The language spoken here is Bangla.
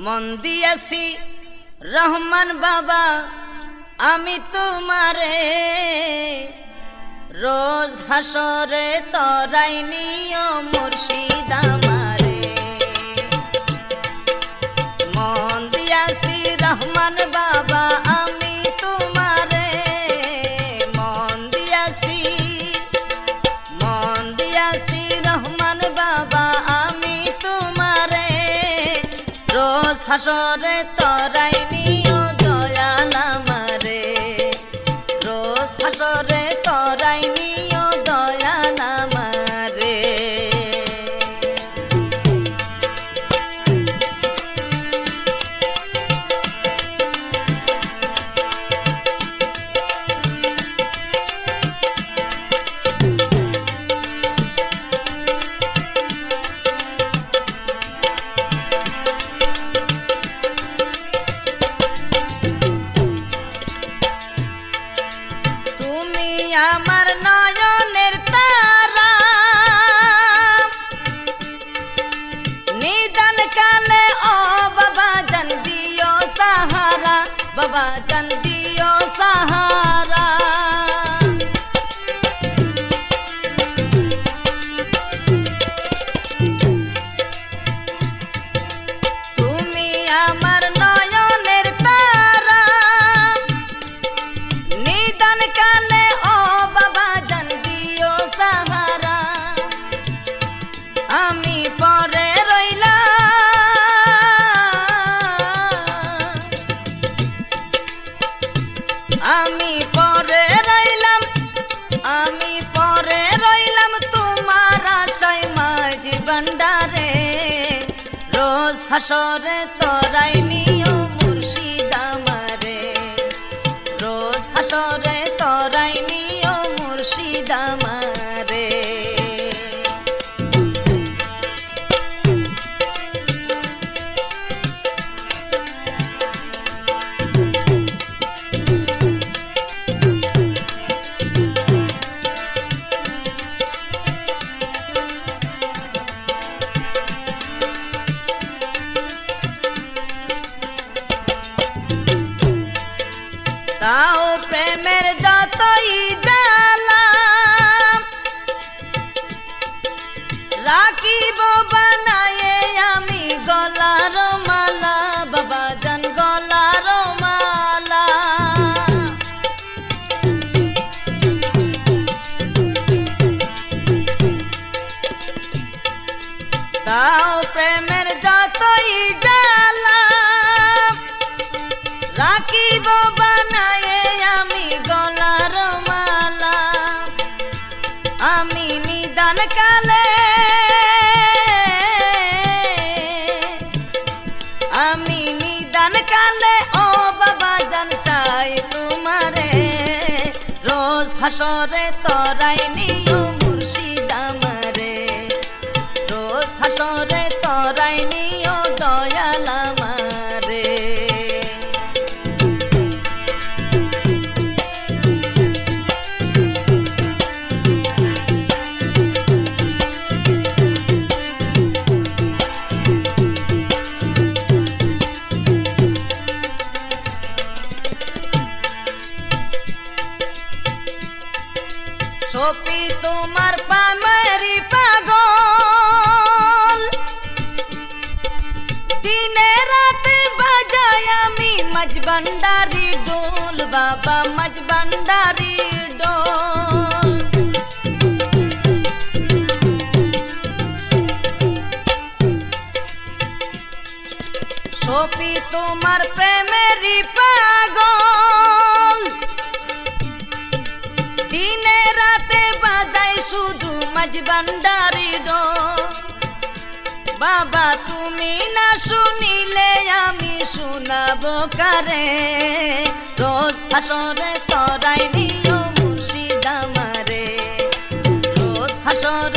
মন দিয়াছি রহমান বাবা আমি তোমারে রোজ হাসরে তরাই নিও মুর্শিদ আমারে। মন দিয়াছি রহমান বাবা আমি তোমারে মন দিয়াছি রহমান বাবা আমি তোমারে রোজ হাসরে তরাই নিও দয়াল আমারে রোজ হাসরে তরাই নিও দয়াল আমারে। আমার নয়নের তারা নিদান কালে ও বাবা জান দিও সাহারা বাবা জান দিও সাহারা। তুমি আমার নয়নের তারা নিদান কালে আমি পরে রইলাম তোমার আশায় মাঝ ভান্ডারে রোজ হাসরে তরাই নিও মুর্শিদ আমারে রোজ হাসরে তরাই নিও মুর্শিদ আমারে। তাও প্রেমের যতই জ্বালা রাখিব বানায়ে আমি গলার মালা বাবা জান গলার মালা। তাও প্রেমের যতই জ্বালা রাখিব বানায়ে আমি গলার মালা। আমি নিদান কালে ও বাবা জান চাই তোমারে রোজ হাসরে তরাই নিও মুর্শিদ আমারে রোজ হাসরে তরাই নিও দয়াল আমারে। ছবি তোমার পামেরি পাগল দিনে রাতে বাজাই আমি মাঝ ভান্ডারি ডোল বাবা মাঝ ভান্ডারি ডোল। ছবি তোমার প্রেমেরি পাগল দিনে রাতে বাজাই শুধু মাঝ ভান্ডারি ডোল। বাবা তুমি না শুনিলে আমি শোনাবো কারে রোজ হাসরে তরাই নিও মুর্শিদ আমারে রোজ হাসরে